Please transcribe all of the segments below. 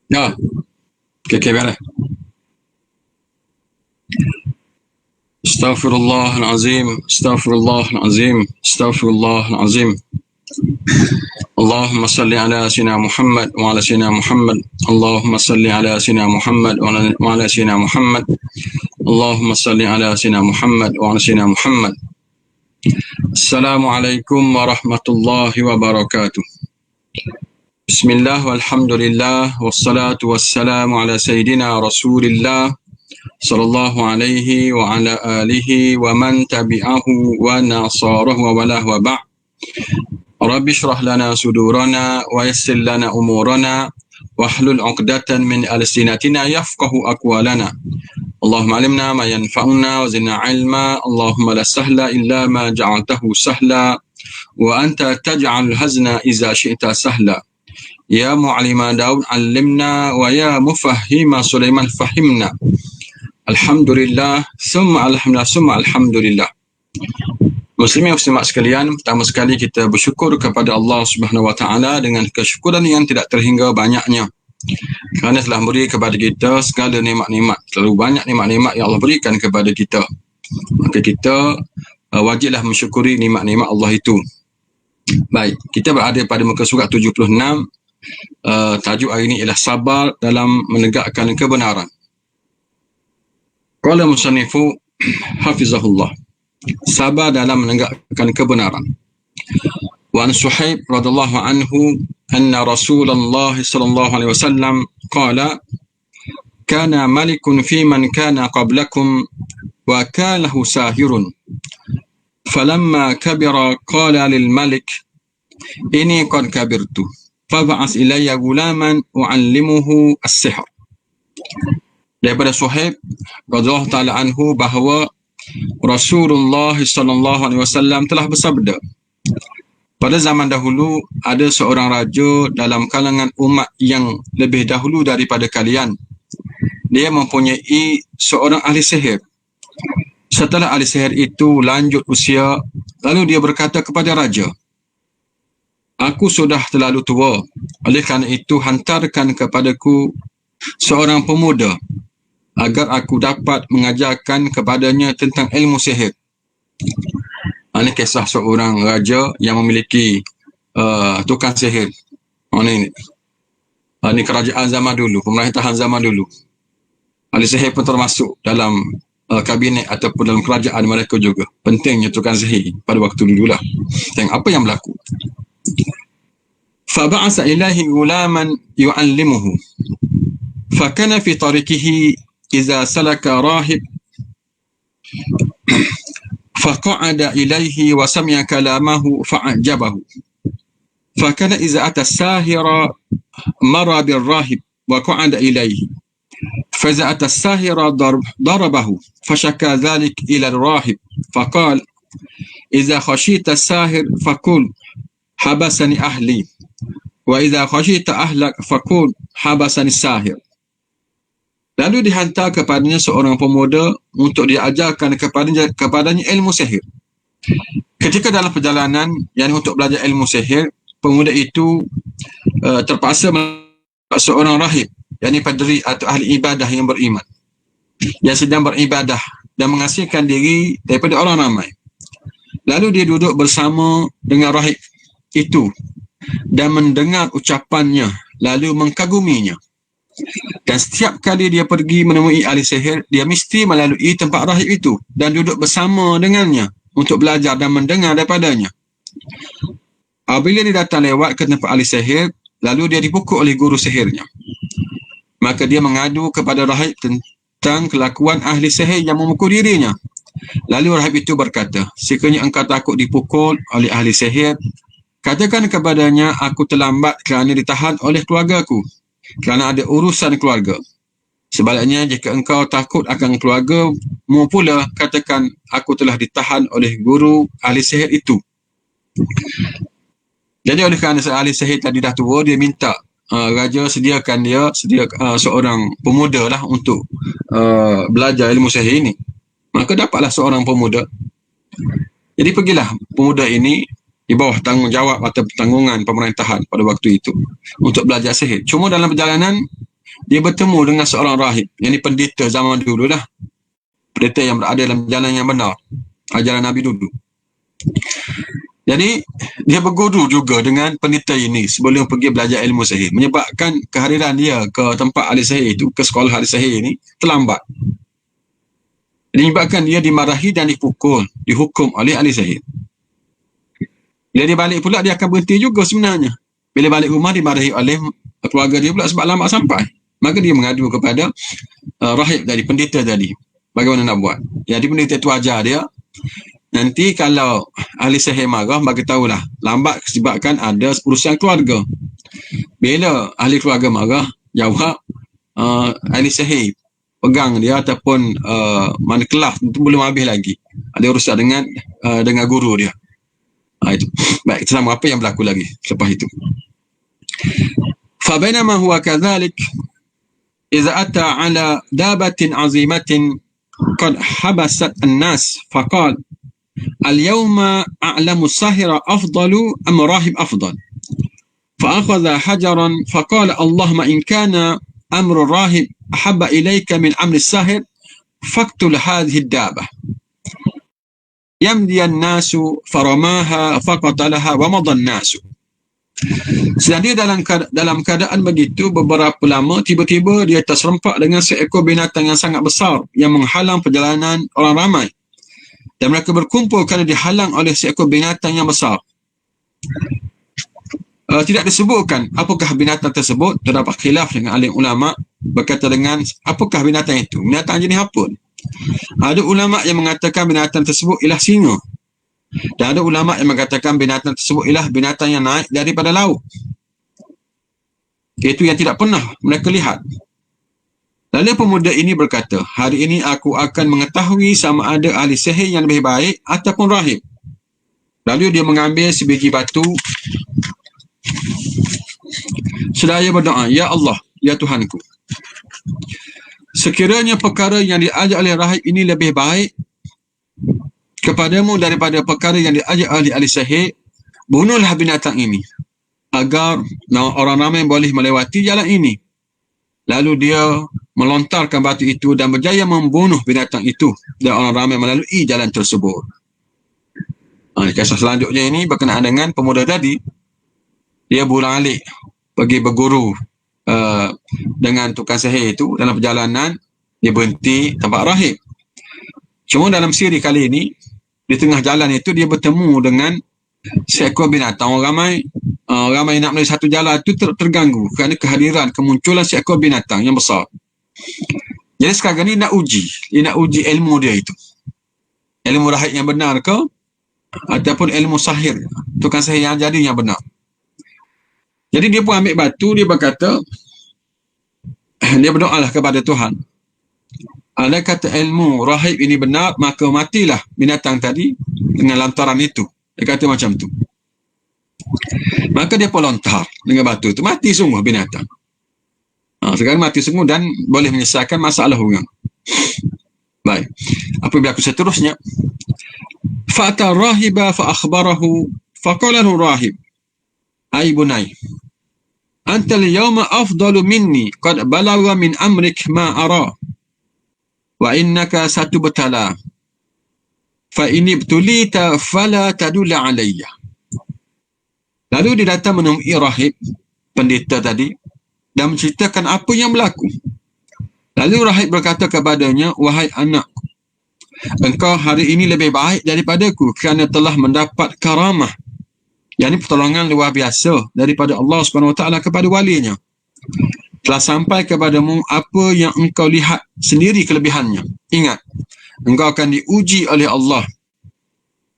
Ya, okey, beres. Astaghfirullahalazim, astaghfirullahalazim, astaghfirullahalazim. Allahumma salli ala sayyidina Muhammad wa ala sayyidina Muhammad. Allahumma salli ala sayyidina Muhammad wa ala sayyidina Muhammad. Allahumma salli ala sayyidina Muhammad wa ala sayyidina Muhammad. Assalamualaikum warahmatullahi wabarakatuh. Bismillah walhamdulillah wassalatu wassalamu ala sayyidina Rasulillah sallallahu alaihi wa ala alihi wa man tabi'ahu wa nasarahu wa walah wa ba'. Rabbi shrah lana sudurana wa yassir lana umurana wahlul 'uqdatan min alsinatina yafqahu aqwalana. Allahumma alimna ma yanfa'una wa zidna 'ilma. Allahumma la sahla illa ma ja'altahu sahla wa anta taj'al hazna idza syi'ta sahla. Ya mu'allima Daud 'allimna wa ya mufahhima Sulaiman fahimna. Alhamdulillah, summa alhamdulillah, summa alhamdulillah. Muslimin muslimat sekalian, pertama sekali kita bersyukur kepada Allah Subhanahu Wa Taala dengan kesyukuran yang tidak terhingga banyaknya. Kerana telah beri kepada kita segala nikmat-nikmat, terlalu banyak nikmat-nikmat yang Allah berikan kepada kita. Maka kita wajiblah mensyukuri nikmat-nikmat Allah itu. Baik, kita berada pada muka surat 76. Tajuk hari ini ialah sabar dalam menegakkan kebenaran. Qala musannifu hafizahullah, sabar dalam menegakkan kebenaran. Wa an Suhaib radhiyallahu anhu anna Rasulullah sallallahu alaihi wasallam qala kana malikun fi man kana qablakum wa kana lahu sahirun falamma kabira qala lil malik inni qad kabirtu fab'as ilayya gulaman u'allimuhu as-sihr. Daripada Suhaib radhiyallahu taala anhu bahawa Rasulullah sallallahu alaihi wasallam telah bersabda, pada zaman dahulu ada seorang raja dalam kalangan umat yang lebih dahulu daripada kalian. Dia mempunyai seorang ahli sihir. Setelah ahli sihir itu lanjut usia, lalu dia berkata kepada raja, aku sudah terlalu tua, oleh kerana itu hantarkan kepadaku seorang pemuda agar aku dapat mengajarkan kepadanya tentang ilmu sihir. Ini kisah seorang raja yang memiliki tukang sihir. Ini kerajaan zaman dulu, pemerintahan zaman dulu. Ahli sihir pun termasuk dalam kabinet ataupun dalam kerajaan mereka juga. Pentingnya tukang sihir pada waktu dululah. Tengok apa yang berlaku. Faba'asa ilahi gulaman yu'allimuhu. Fakana fi tarikihi إذا سلك راهب فقعد إليه وسمع كلامه فأعجبه فكان إذا أتى الساهر مر بالراهب وقعد إليه فإذا أتى الساهر ضربه فشكى ذلك إلى الراهب فقال إذا خشيت الساهر فقل حبسني أهلي وإذا خشيت أهلك فقل حبسني الساهر. Lalu dihantar kepadanya seorang pemuda untuk diajarkan kepadanya ilmu sihir. Ketika dalam perjalanan yang untuk belajar ilmu sihir, pemuda itu terpaksa seorang rahib, yakni padri atau ahli ibadah yang beriman, yang sedang beribadah dan mengasingkan diri daripada orang ramai. Lalu dia duduk bersama dengan rahib itu dan mendengar ucapannya, lalu mengkaguminya. Dan setiap kali dia pergi menemui ahli sihir, dia mesti melalui tempat rahib itu dan duduk bersama dengannya untuk belajar dan mendengar daripadanya. Apabila dia datang lewat ke tempat ahli sihir, lalu dia dipukul oleh guru sihirnya. Maka dia mengadu kepada rahib tentang kelakuan ahli sihir yang memukul dirinya. Lalu rahib itu berkata, sekiranya engkau takut dipukul oleh ahli sihir, katakan kepadanya, aku terlambat kerana ditahan oleh keluargaku, kerana ada urusan keluarga. Sebaliknya, jika engkau takut akan keluargamu pula, katakan aku telah ditahan oleh guru ahli sihir itu. Jadi oleh kerana ahli sihir tadi dah tua, dia minta raja sediakan dia seorang pemuda lah untuk belajar ilmu sihir ini. Maka dapatlah seorang pemuda. Jadi pergilah pemuda ini di bawah tanggungjawab atau tanggungan pemerintahan pada waktu itu untuk belajar sihir. Cuma dalam perjalanan dia bertemu dengan seorang rahib, yang ni pendeta zaman dulu dah, pendeta yang berada dalam jalan yang benar, ajaran Nabi dulu. Jadi dia berguru juga dengan pendeta ini sebelum pergi belajar ilmu sihir, menyebabkan kehadiran dia ke tempat ahli sihir itu, ke sekolah ahli sihir ini terlambat. Menyebabkan dia dimarahi dan dipukul, dihukum oleh ahli sihir. Bila dia balik pula, dia akan berhenti juga sebenarnya. Bila balik rumah, dimarahi oleh keluarga dia pula sebab lambat sampai. Maka dia mengadu kepada rahib tadi, pendeta tadi, bagaimana nak buat. Jadi pendeta itu ajar dia, nanti kalau ahli sihir marah, bagi tahulah lambat sebabkan ada urusan keluarga. Bila ahli keluarga marah, jawab ahli sihir pegang dia ataupun mana kelas itu belum habis lagi, ada urusan dengan guru dia. Itu. Baik, kita sama apa yang berlaku lagi selepas itu. فبينما هو كذلك إذا أتى على دابة عظيمة قد حبست الناس فقال اليوم أعلم الساحر أفضل أم راهب أفضل فأخذ حجرا فقال اللهم إن كان أمر الراهب أحب إليك من أمر الساحر فاقتل هذه الدابة يمضي الناس فرماها فقتلها ومضى الناس. Sedang dia dalam keadaan begitu, beberapa lama tiba-tiba dia terserempak dengan seekor binatang yang sangat besar yang menghalang perjalanan orang ramai, dan mereka berkumpul kerana dihalang oleh seekor binatang yang besar. Tidak disebutkan apakah binatang tersebut. Terdapat khilaf dengan alim ulama berkata dengan apakah binatang itu, binatang jenis apa. Ada ulama yang mengatakan binatang tersebut ialah singa, dan ada ulama yang mengatakan binatang tersebut ialah binatang yang naik daripada laut, iaitu yang tidak pernah mereka lihat. Lalu pemuda ini berkata, hari ini aku akan mengetahui sama ada ahli sihir yang lebih baik ataupun rahib. Lalu dia mengambil sebiji batu, seraya berdoa, ya Allah, ya Tuhanku, sekiranya perkara yang diajar oleh rahib ini lebih baik kepadamu daripada perkara yang diajar oleh ahli sihir, bunuhlah binatang ini agar orang ramai boleh melewati jalan ini. Lalu dia melontarkan batu itu dan berjaya membunuh binatang itu, dan orang ramai melalui jalan tersebut. Kisah selanjutnya ini berkenaan dengan pemuda tadi. Dia bolak-balik pergi berguru dengan tukang sihir itu. Dalam perjalanan dia berhenti tempat rahib. Cuma dalam siri kali ini, di tengah jalan itu dia bertemu dengan seekor binatang. Orang ramai nak melalui satu jalan itu terganggu kerana kehadiran, kemunculan seekor binatang yang besar. Jadi sekarang ni dia nak uji ilmu dia itu, ilmu rahib yang benar ke ataupun ilmu sahir, tukang sihir yang jadi yang benar. Jadi dia pun ambil batu, dia berkata, dia berdoalah kepada Tuhan, ada kata ilmu rahib ini benar, maka matilah binatang tadi dengan lantaran itu. Dia kata macam tu. Maka dia pun lontar dengan batu itu, mati sungguh binatang. Sekarang mati sungguh dan boleh menyelesaikan masalah orang. Baik, apa berlaku seterusnya? Fa'ata rahiba fa'akhbarahu faqala lahu rahib, ay bunay, anta al-yawma afdalu minni qad balagha min amrik ma ara wa innaka satubtala fa in ibtulita fala tadulla alayya. Lalu dia datang menemui rahib, pendeta tadi, dan menceritakan apa yang berlaku. Lalu rahib berkata kepadanya, wahai anakku, engkau hari ini lebih baik daripadaku kerana telah mendapat karamah, yakni pertolongan luar biasa daripada Allah SWT kepada walinya. Telah sampai kepadamu apa yang engkau lihat sendiri kelebihannya. Ingat, engkau akan diuji oleh Allah.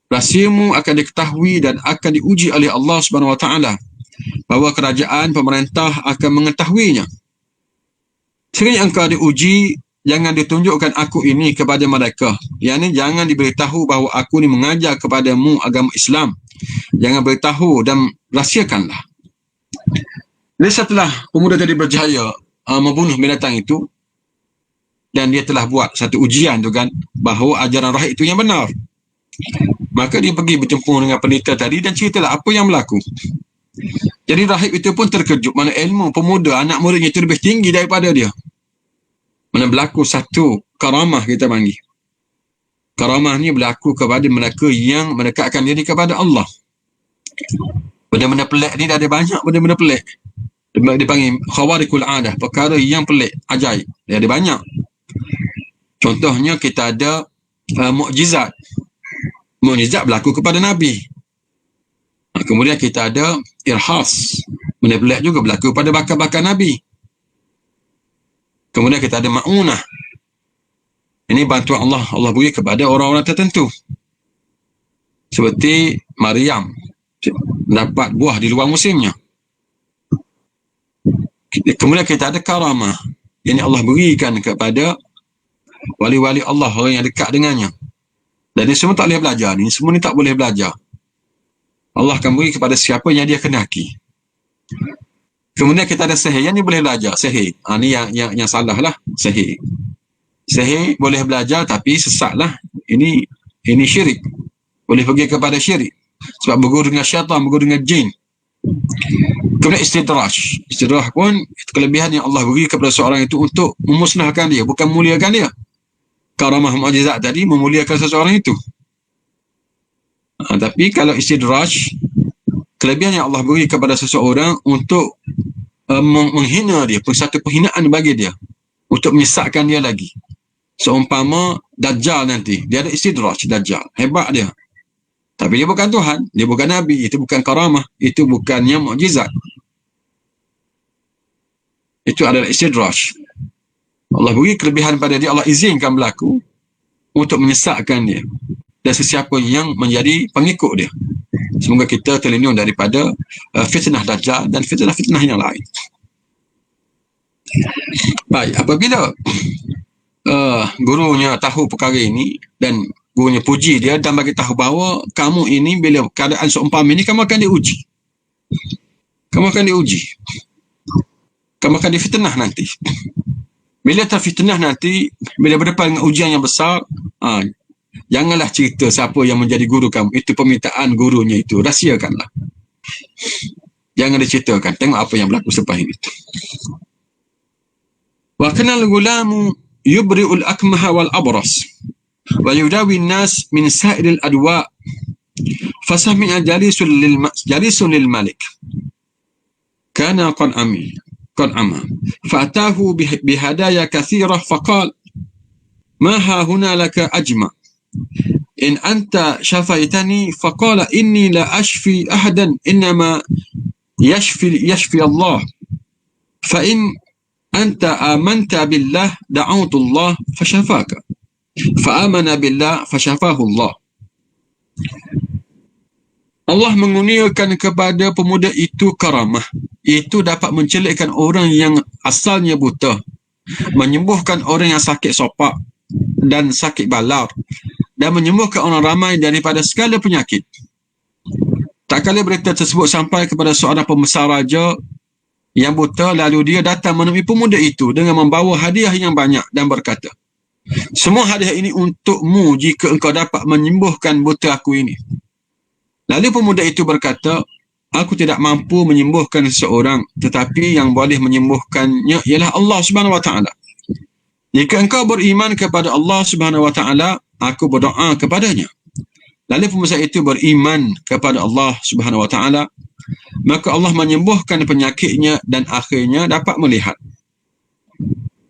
Rahsiamu akan diketahui dan akan diuji oleh Allah SWT, bahawa kerajaan pemerintah akan mengetahuinya. Sekiranya engkau diuji, jangan ditunjukkan aku ini kepada mereka. Yang ini jangan diberitahu bahawa aku ni mengajar kepadamu agama Islam. Jangan beritahu dan rahsiakanlah. Jadi setelah pemuda tadi berjaya membunuh binatang itu, dan dia telah buat satu ujian tu kan, bahawa ajaran rahib itu yang benar, maka dia pergi berjumpa dengan pendeta tadi dan ceritalah apa yang berlaku. Jadi rahib itu pun terkejut, mana ilmu pemuda, anak muridnya itu lebih tinggi daripada dia. Mana berlaku satu karamah, kita panggil. Karamah ni berlaku kepada mereka yang mendekatkan diri kepada Allah. Benda-benda pelik ni dah ada banyak benda-benda pelik. Dia panggil khawarikul adah, perkara yang pelik, ajaib. Dia ada banyak. Contohnya kita ada mukjizat. Mukjizat berlaku kepada Nabi. Kemudian kita ada irhas. Benda pelik juga berlaku pada bakar-bakar Nabi. Kemudian kita ada ma'unah. Ini bantuan Allah. Allah beri kepada orang-orang tertentu. Seperti Maryam dapat buah di luar musimnya. Kemudian kita ada karamah. Yang Allah berikan kepada wali-wali Allah, orang yang dekat dengannya. Dan ini semua tak boleh belajar. Ini semua ni tak boleh belajar. Allah akan beri kepada siapa yang dia kendaki. Kemudian kita ada sihir. Yang ni boleh belajar. Sihir. Ni yang salah lah. Sihir. Sihir boleh belajar tapi sesat lah. Ini syirik. Boleh pergi kepada syirik. Sebab berguru dengan syaitan, berguru dengan jin. Kemudian istidraj. Istidraj pun itu kelebihan yang Allah beri kepada seorang itu untuk memusnahkan dia, bukan memuliakan dia. Karamah mukjizat tadi memuliakan seseorang itu. Tapi kalau istidraj, kelebihan yang Allah beri kepada seseorang untuk menghina dia, satu penghinaan bagi dia, untuk menyesatkan dia lagi. Seumpama Dajjal nanti, dia ada istidraj, Dajjal, hebat dia. Tapi dia bukan Tuhan, dia bukan Nabi, itu bukan karamah, itu bukannya mukjizat. Itu adalah istidraj. Allah beri kelebihan pada dia, Allah izinkan berlaku untuk menyesatkan dia dan sesiapa yang menjadi pengikut dia. Semoga kita terlindung daripada fitnah Dajjal dan fitnah-fitnah yang lain. Baik, apabila gurunya tahu perkara ini dan gurunya puji dia dan bagi tahu bahawa kamu ini bila keadaan seumpama ini kamu akan diuji. Kamu akan diuji. Kamu akan difitnah nanti. Bila terfitnah nanti, bila berdepan dengan ujian yang besar, janganlah cerita siapa yang menjadi guru kamu. Itu permintaan gurunya itu. Rahsiakanlah. Jangan diceritakan. Tengok apa yang berlaku selepas itu. Wa kanal gulamu yubri'ul akmaha wal abras. ويداوي الناس من سائر الأدواء فسمع جليس للملك كان قد عمى فأتاه بهدايا كثيرة فقال ما ها هنا لك أجمع إن أنت شفيتني فقال إني لا أشفي أحدا إنما يشفي الله فإن أنت آمنت بالله دعوت الله فشفاك فآمن بالله فشفاه Allah. Allah mengurniakan kepada pemuda itu karamah. Itu dapat mencelikkan orang yang asalnya buta, menyembuhkan orang yang sakit sopak dan sakit balar, dan menyembuhkan orang ramai daripada segala penyakit. Tak kala berita tersebut sampai kepada seorang pembesar raja yang buta, lalu dia datang menemui pemuda itu dengan membawa hadiah yang banyak dan berkata, semua hadiah ini untukmu jika engkau dapat menyembuhkan buta aku ini. Lalu pemuda itu berkata, aku tidak mampu menyembuhkan seseorang, tetapi yang boleh menyembuhkannya ialah Allah Subhanahu Wa Taala. Jika engkau beriman kepada Allah Subhanahu Wa Taala, aku berdoa kepadanya. Lalu pemuda itu beriman kepada Allah Subhanahu Wa Taala, maka Allah menyembuhkan penyakitnya dan akhirnya dapat melihat.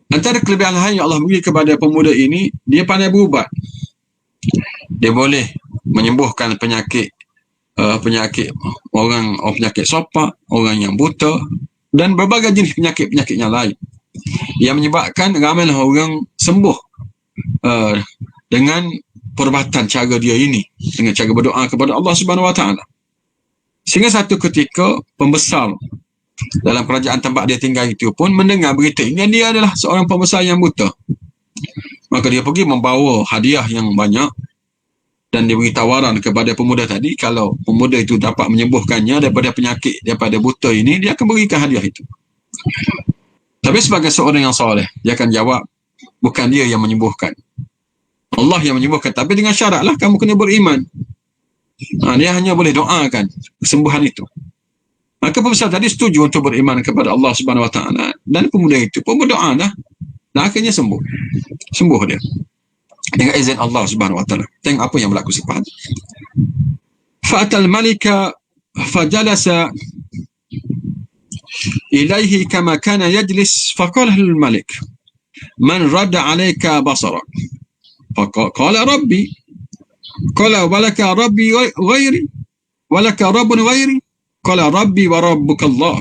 Antara kelebihan lain yang Allah beri kepada pemuda ini, dia pandai berubat. Dia boleh menyembuhkan penyakit orang penyakit sopak, orang yang buta dan berbagai jenis penyakit-penyakit yang lain. Yang menyebabkan ramailah orang sembuh dengan perubatan cara dia ini, dengan cara berdoa kepada Allah Subhanahu Wa Taala. Sehingga satu ketika pembesar dalam kerajaan tempat dia tinggal itu pun mendengar berita ini dan dia adalah seorang pembesar yang buta. Maka dia pergi membawa hadiah yang banyak dan dia beri tawaran kepada pemuda tadi, kalau pemuda itu dapat menyembuhkannya daripada penyakit, daripada buta ini, dia akan berikan hadiah itu. Tapi sebagai seorang yang soleh, dia akan jawab, bukan dia yang menyembuhkan, Allah yang menyembuhkan, tapi dengan syaratlah kamu kena beriman. Dia hanya boleh doakan kesembuhan itu. Maka pembesar tadi setuju untuk beriman kepada Allah Subhanahu Wa Taala, dan pemuda itu pun berdoa dah, dan akhirnya sembuh dia dengan izin Allah Subhanahu Wa Taala. Tengok apa yang berlaku selepas. Fa'atal malika fajalasa ilaihi kama kana yajlis faqala lil malik man radda alayka basara faqala rabbi qala walaka rabbi ghairi walaka rabbun ghairi qala rabbi wa rabbuka Allah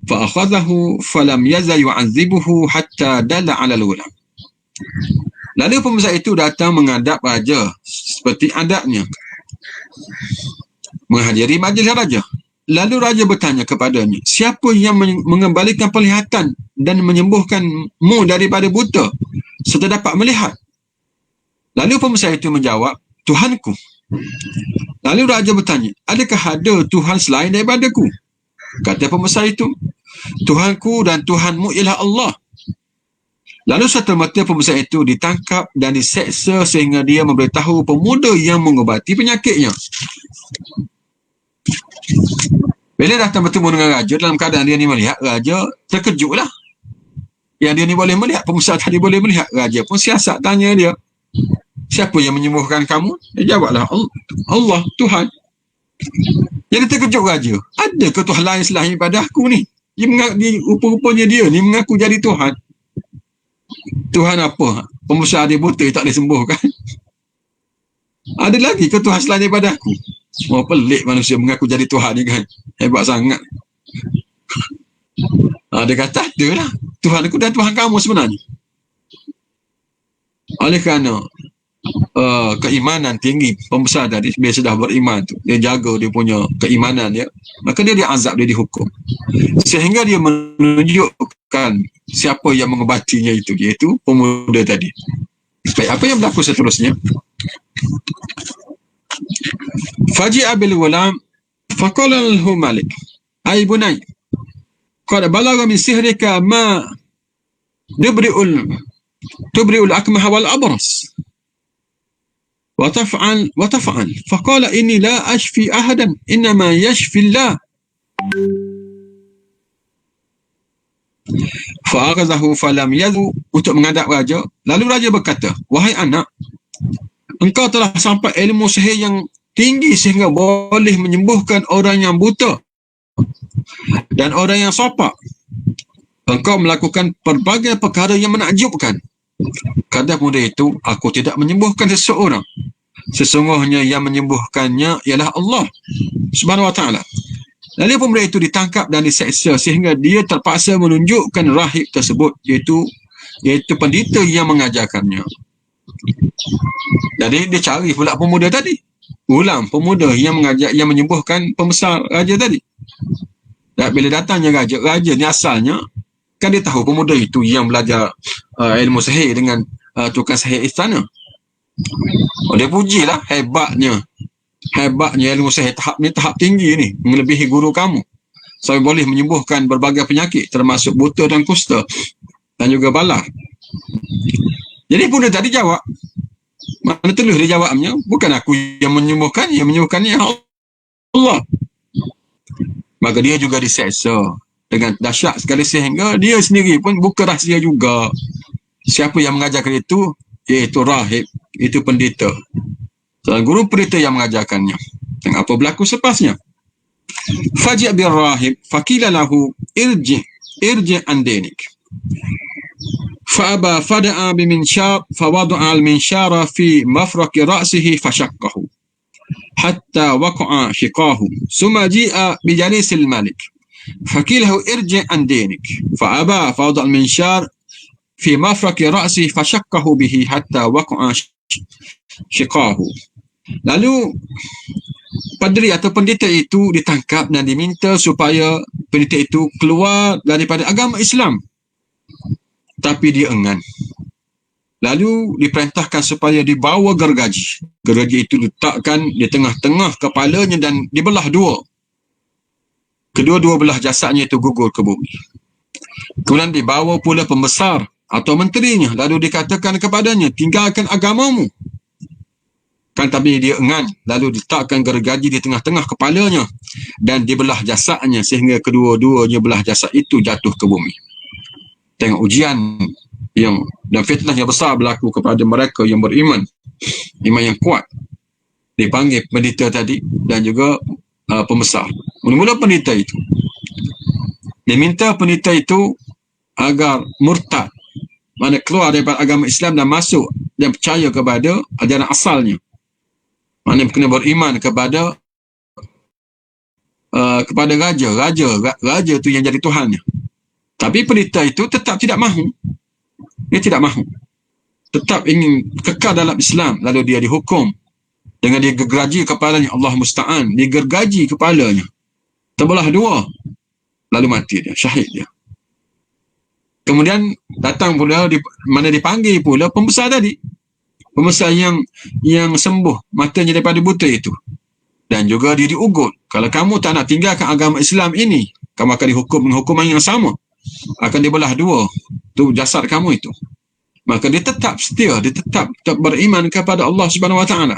fa akhadhahu falam yazal yu'adzibuhu hatta dalla 'ala al-ulam. Lalu pembesar itu datang menghadap raja seperti adatnya, menghadiri majlis raja. Lalu raja bertanya kepadanya, siapa yang mengembalikan penglihatan dan menyembuhkanmu daripada buta serta dapat melihat? Lalu pembesar itu menjawab, Tuhanku. Lalu raja bertanya, adakah ada Tuhan selain daripadaku? Kata pembesar itu, Tuhanku dan Tuhanmu ialah Allah. Lalu serta-merta pembesar itu ditangkap dan diseksa sehingga dia memberitahu pemuda yang mengobati penyakitnya. Bila datang bertemu dengan raja dalam keadaan dia ni melihat, raja terkejutlah. Yang dia ni boleh melihat, pembesar tadi boleh melihat. Raja pun siasat tanya dia, siapa yang menyembuhkan kamu? Dia jawablah, Allah, Tuhan. Jadi terkejut raja, adakah Tuhan lain selain daripada aku ni? Rupa-rupanya dia ni mengaku jadi Tuhan. Tuhan apa? Pembesar dia buta tak boleh sembuhkan. Ada lagi ke Tuhan selain daripada aku? Oh, pelik manusia mengaku jadi Tuhan ni kan. Hebat sangat. Dia kata, ada lah. Tuhan aku dan Tuhan kamu sebenarnya. Oleh kerana keimanan tinggi pembesar tadi, bila sudah beriman tu, dia jaga dia punya keimanan dia, maka dia diazab, dia dihukum. Sehingga dia menunjukkan siapa yang mengobatinya itu, iaitu pemuda tadi. Baik, apa yang berlaku seterusnya? Faji'a bil ghulam faqala lahu malik ay bunay qad balagha min sihrika ma tubri'ul akmah wal abras wa taf'al faqala inni la ashfi ahadan inma yashfi Allah fa'akhadhahu falam yadhu, untuk menghadap raja. Lalu raja berkata, wahai anak, engkau telah sampai ilmu sihir yang tinggi sehingga boleh menyembuhkan orang yang buta dan orang yang sopak. Engkau melakukan pelbagai perkara yang menakjubkan. Kata pemuda itu, aku tidak menyembuhkan seseorang. Sesungguhnya yang menyembuhkannya ialah Allah Subhanahu Wa Taala. Lalu pemuda itu ditangkap dan diseksa sehingga dia terpaksa menunjukkan rahib tersebut, iaitu pendeta yang mengajarkannya. Jadi dia cari pula pemuda tadi, ulam pemuda yang mengajar, yang menyembuhkan pembesar raja tadi. Dan bila datangnya raja ni asalnya kan dia tahu pemuda itu yang belajar ilmu sihir dengan tukang sihir istana. Dia pujilah, hebatnya ilmu sihir tahap tinggi ni, melebihi guru kamu. Saya boleh menyembuhkan berbagai penyakit termasuk buta dan kusta dan juga balar. Jadi pemuda tadi jawab, mana telus dia jawabnya, bukan aku yang menyembuhkannya Allah. Maka dia juga diseksa dengan dahsyat sekali sehingga dia sendiri pun buka rahsia juga. Siapa yang mengajarkan itu? Iaitu rahib, itu pendeta. Seorang guru pendeta yang mengajarkannya. Dan apa berlaku sepasnya? Faji' bir rahib faqila lahu irji an dinik. Fa'aba fada'a biminshar fawada'a al-minshara fi mafraqi ra'sihi fashaqqahu hatta waqa'a shiqahu summa ji'a bijalis al-malik faqilahu irji' an dinik fa'aba fawada'a al-minshar fi mafraqi ra'sihi fashaqqahu bihi hatta waqa'a shiqahu. Lalu padri atau pendeta itu ditangkap dan diminta supaya pendeta itu keluar daripada agama Islam, tapi dia enggan. Lalu diperintahkan supaya dibawa gergaji. Gergaji itu diletakkan di tengah-tengah kepalanya dan dibelah dua. Kedua-dua belah jasadnya itu gugur ke bumi. Kemudian dibawa pula pembesar atau menterinya, lalu dikatakan kepadanya, tinggalkan agamamu. kan, tapi dia engan, lalu diletakkan gergaji di tengah-tengah kepalanya dan dibelah jasadnya sehingga kedua-duanya belah jasad itu jatuh ke bumi. Tengok ujian dan fitnah yang besar berlaku kepada mereka yang beriman, iman yang kuat. Dipanggil pendeta tadi dan juga pembesar. Mula-mula pendeta itu, dia minta pendeta itu agar murtad, mana keluar daripada agama Islam dan masuk dan percaya kepada ajaran asalnya, mana kena beriman kepada raja tu yang jadi Tuhannya. Tapi pendeta itu tetap tidak mahu. Dia tidak mahu, tetap ingin kekal dalam Islam. Lalu dia dihukum dengan digergaji kepalanya. Allah musta'an, digergaji kepalanya, terbelah dua, lalu mati dia, syahid dia. Kemudian datang pula mana dipanggil pula pembesar tadi, pembesar yang sembuh matanya daripada buta itu, dan juga dia diugut. Kalau kamu tak nak tinggalkan agama Islam ini, kamu akan dihukum dengan hukuman yang sama, akan dibelah dua tu jasad kamu itu. Maka dia tetap setia, dia tetap beriman kepada Allah Subhanahu Wa Taala,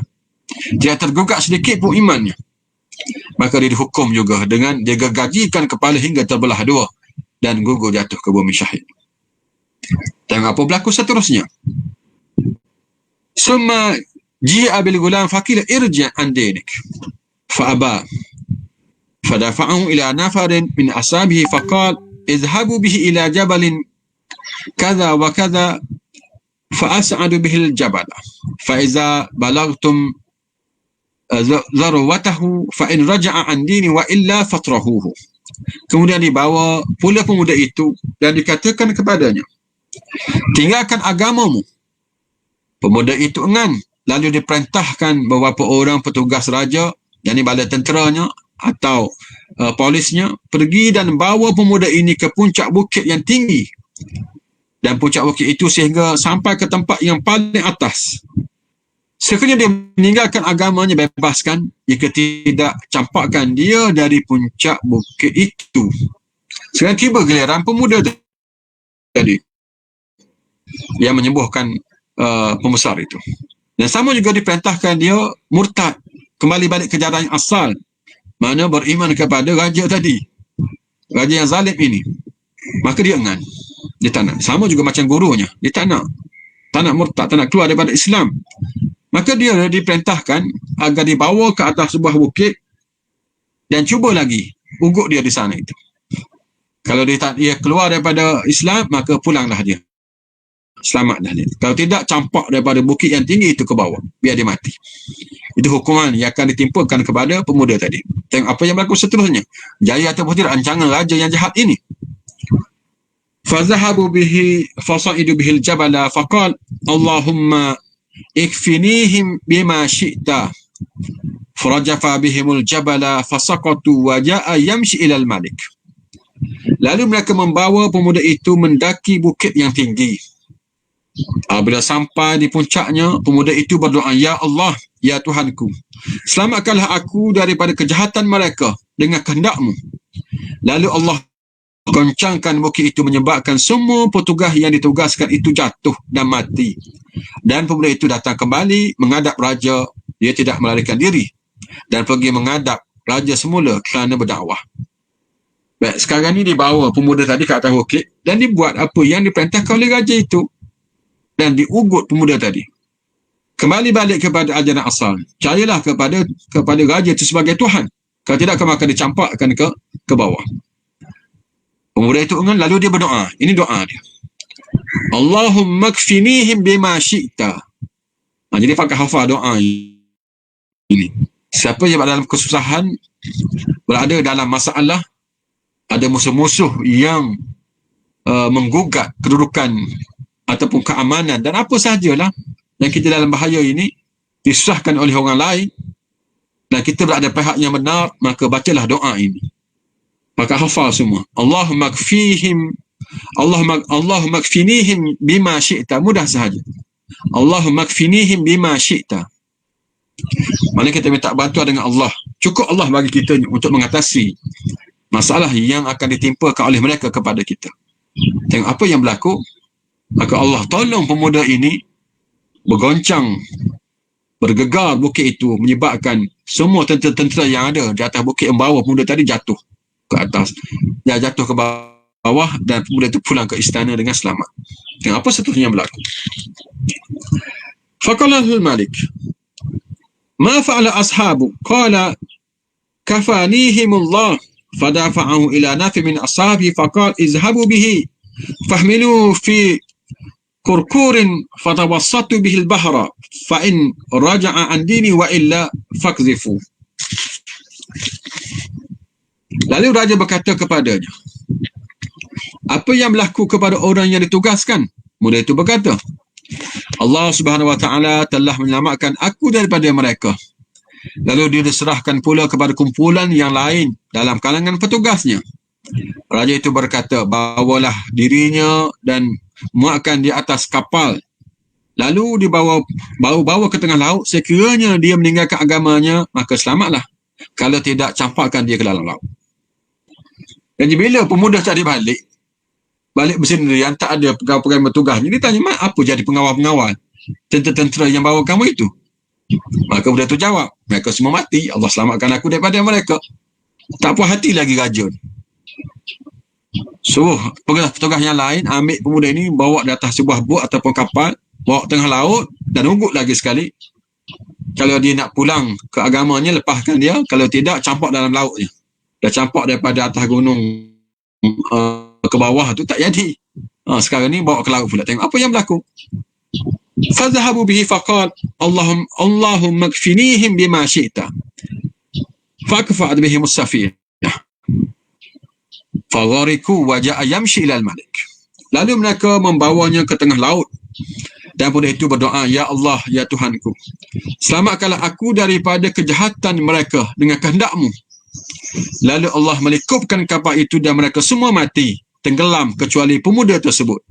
dia tergugat sedikit pun imannya. Maka dia dihukum juga dengan dia gergajikan kepala hingga terbelah dua dan gugur jatuh ke bumi, syahid. Tengok apa berlaku seterusnya. Summa ji'a bil gulam faqila irji' an dinik fa'aba fadafa'ahu ila nafarin min ashabihi faqala izhabu bihi ila jabalin kadha wa kadha fa'as'adu bihi al-jabal fa iza balagtum zarwatahu fa in raja'a an dini wa illa fatrahuhu. Kemudian dibawa pula pemuda itu dan dikatakan kepadanya, tinggalkan agamamu. Pemuda itu enggan, lalu diperintahkan beberapa orang petugas raja, yakni bala tenteranya atau polisnya, pergi dan bawa pemuda ini ke puncak bukit yang tinggi. Dan puncak bukit itu sehingga sampai ke tempat yang paling atas. Sekiranya dia meninggalkan agamanya, bebaskan. Jika tidak, campakkan dia dari puncak bukit itu. Sekarang tiba giliran pemuda tadi yang menyembuhkan pembesar itu. Dan sama juga diperintahkan dia murtad, kembali balik ke jalan yang asal, mana beriman kepada raja tadi, raja yang zalim ini. Maka dia enggan, dia tak nak. Sama juga macam gurunya, dia tak nak murtad, tak nak keluar daripada Islam. Maka dia diperintahkan agar dibawa ke atas sebuah bukit dan cuba lagi ugut dia di sana itu. Kalau dia keluar daripada Islam, maka pulanglah dia, selamatlah dia. Kalau tidak, campak daripada bukit yang tinggi itu ke bawah, biar dia mati. Itu hukuman yang akan ditimpakan kepada pemuda tadi. Tengok apa yang berlaku seterusnya. Jaya ataupun tidak rancangan raja yang jahat ini. Fazahabu bihi fasaidu bihil jabala faqal Allahumma ikfinihim bima syi'ta farajafa bihimul jabala fasaqatu wa ja'a yamshi ilal malik. Lalu mereka membawa pemuda itu mendaki bukit yang tinggi. Bila sampai di puncaknya, pemuda itu berdoa, Ya Allah, Ya Tuhanku, selamatkanlah aku daripada kejahatan mereka dengan kehendak-Mu. Lalu Allah goncangkan bukit itu, menyebabkan semua petugas yang ditugaskan itu jatuh dan mati. Dan pemuda itu datang kembali menghadap raja. Dia tidak melarikan diri dan pergi menghadap raja semula kerana berdakwah. Baik, sekarang ni dibawa pemuda tadi ke atas bukit dan dibuat apa yang diperintahkan oleh raja itu, dan diugut pemuda tadi. Kembali balik kepada ajaran asal. Percayalah kepada raja itu sebagai Tuhan. Kalau tidak, kamu akan dicampakkan ke bawah. Pemuda itu enggan, lalu dia berdoa. Ini doa dia. Allahumma kfinihim bima syi'ta. Jadi pakai hafal doa ini. Siapa yang berada dalam kesusahan, berada dalam masalah, ada musuh-musuh yang menggugat kedudukan ataupun keamanan dan apa sahajalah yang kita dalam bahaya ini, disusahkan oleh orang lain, dan kita berada pihak yang benar, maka bacalah doa ini. Maka hafal semua. Allahumma kfinihim bima syi'ta. Mudah sahaja. Allahumma kfinihim bima syi'ta. Mana kita minta bantuan dengan Allah. Cukup Allah bagi kita untuk mengatasi masalah yang akan ditimpakan oleh mereka kepada kita. Tengok apa yang berlaku. Maka Allah tolong pemuda ini bergoncang bergegar bukit itu, menyebabkan semua tentera-tentera yang ada di atas bukit membawa pemuda tadi jatuh ke atas, jatuh ke bawah, dan pemuda itu pulang ke istana dengan selamat. Dan apa seterusnya yang berlaku? Faqala al-Malik, ma fa'ala ashabu? Qala kafanihimullah. Fadafa'ahu ila nafi min ashabi faqala izhabu bihi fahmilu fi kurkurin fatawassatu bihi al-bahra fa in raja'a an dini wa illa fakzifu. Lalu raja berkata kepadanya, apa yang berlaku kepada orang yang ditugaskan? Muda itu berkata, Allah Subhanahu wa taala telah menyelamatkan aku daripada mereka. Lalu dia diserahkan pula kepada kumpulan yang lain dalam kalangan petugasnya. Raja itu berkata, bawalah dirinya dan muatkan di atas kapal, lalu bawa ke tengah laut. Sekiranya dia meninggalkan agamanya, maka selamatlah. Kalau tidak, campakkan dia ke dalam laut. Jadi bila pemuda cari balik bersendirian, tak ada pegawai bertugasnya, dia tanya, apa jadi pengawal-pengawal tentera-tentera yang bawa kamu itu? Maka budak itu jawab, mereka semua mati, Allah selamatkan aku daripada mereka. Tak puas hati lagi raja. Suruh petugas yang lain ambil pemuda ini, bawa di atas sebuah bot ataupun kapal, bawa tengah laut, dan ugut lagi sekali. Kalau dia nak pulang ke agamanya, lepaskan dia. Kalau tidak, campak dalam laut je. Dah campak daripada atas gunung ke bawah tu tak jadi. Sekarang ni bawa ke laut pula. Tengok apa yang berlaku. Fadhahabu bihi faqal Allahumma kfinihim bima syi'ta fakfa'at bihim as-safiyah faghariku wa ja'a yamshi ila al-malik. Lalu mereka membawanya ke tengah laut, dan pemuda itu berdoa, ya Allah, ya Tuhanku, selamatkanlah aku daripada kejahatan mereka dengan kehendak-Mu. Lalu Allah melikupkan kapal itu dan mereka semua mati, tenggelam kecuali pemuda tersebut.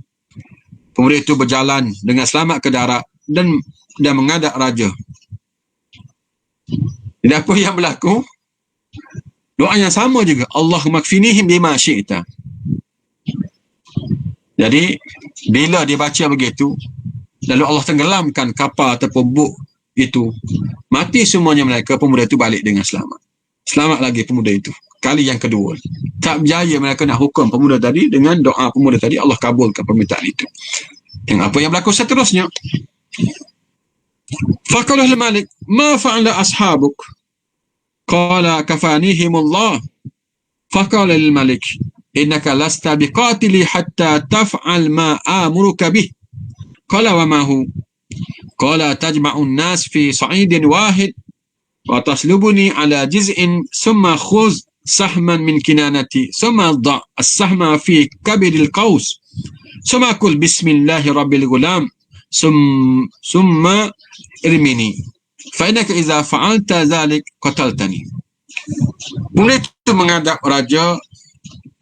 Pemuda itu berjalan dengan selamat ke darat dan menghadap raja. Jadi apa yang berlaku? Doa yang sama juga, Allahumma kfinihim bima syi'ta. Jadi bila dia baca begitu, lalu Allah tenggelamkan kapal ataupun bot itu, mati semuanya mereka, pemuda itu balik dengan selamat. Selamat lagi pemuda itu. Kali yang kedua. Tak berjaya mereka nak hukum pemuda tadi, dengan doa pemuda tadi, Allah kabulkan permintaan itu. Dan apa yang berlaku seterusnya? Faqala al-Malik, ma fa'ala ashabuk? Qala kafanihimullah. Faqala al-Malik, innaka lasta biqatili hatta taf'al ma amuruka bih. Qala wa ma hu? Qala tajma'un nas fi sa'idin wahid wa taslubuni ala jiz'in summa khuz sahman min kinanati summa dha' as-sahma fi kabidil qaus summa qul bismillahi rabbil gulam summa irmini fa innaka idza fa'alta dhalik qataltani. Pemuda itu menghadap raja,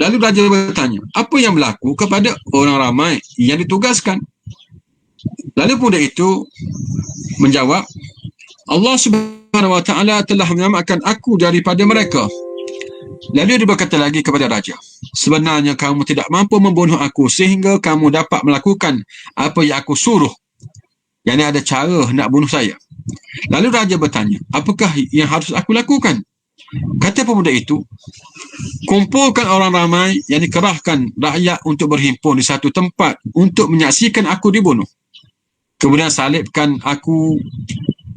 lalu raja bertanya, apa yang berlaku kepada orang ramai yang ditugaskan? Lalu pemuda itu menjawab, Allah Subhanahu wa taala telah menyelamatkan aku daripada mereka. Lalu dia berkata lagi kepada raja, sebenarnya kamu tidak mampu membunuh aku sehingga kamu dapat melakukan apa yang aku suruh. Yang ini ada cara nak bunuh saya. Lalu raja bertanya, apakah yang harus aku lakukan? Kata pemuda itu, kumpulkan orang ramai, yang dikerahkan rakyat untuk berhimpun di satu tempat untuk menyaksikan aku dibunuh. Kemudian salibkan aku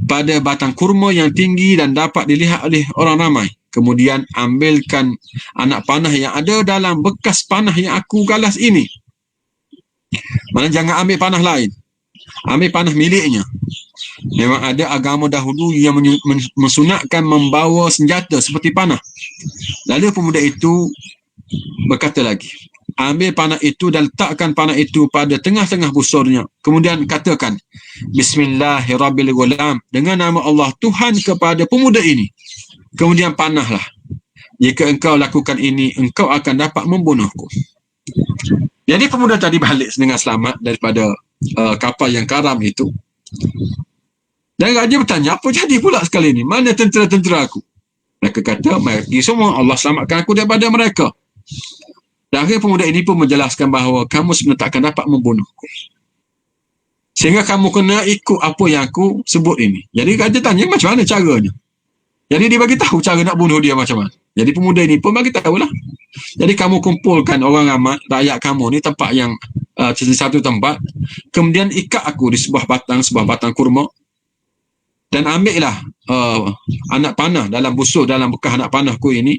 pada batang kurma yang tinggi dan dapat dilihat oleh orang ramai. Kemudian ambilkan anak panah yang ada dalam bekas panah yang aku galas ini. Mana jangan ambil panah lain. Ambil panah miliknya. Memang ada agama dahulu yang mensunatkan membawa senjata seperti panah. Lalu pemuda itu berkata lagi, ambil panah itu dan letakkan panah itu pada tengah-tengah busurnya. Kemudian katakan, Bismillahirrahmanirrahim, dengan nama Allah Tuhan kepada pemuda ini. Kemudian panahlah. Jika engkau lakukan ini, engkau akan dapat membunuhku. Jadi pemuda tadi balik dengan selamat daripada kapal yang karam itu. Dan raja bertanya, apa jadi pula sekali ini? Mana tentera-tentera aku? Mereka kata, mari semua, Allah selamatkan aku daripada mereka. Dan akhirnya pemuda ini pun menjelaskan bahawa kamu sebenarnya tak akan dapat membunuhku. Sehingga kamu kena ikut apa yang aku sebut ini. Jadi raja tanya macam mana caranya. Jadi dia bagi tahu cara nak bunuh dia macam mana. Jadi pemuda ini pun bagi tahu lah. Jadi kamu kumpulkan orang ramai, rakyat kamu ni tempat yang satu tempat. Kemudian ikat aku di sebuah batang kurma. Dan ambil lah anak panah dalam busur, dalam bekas anak panahku ini.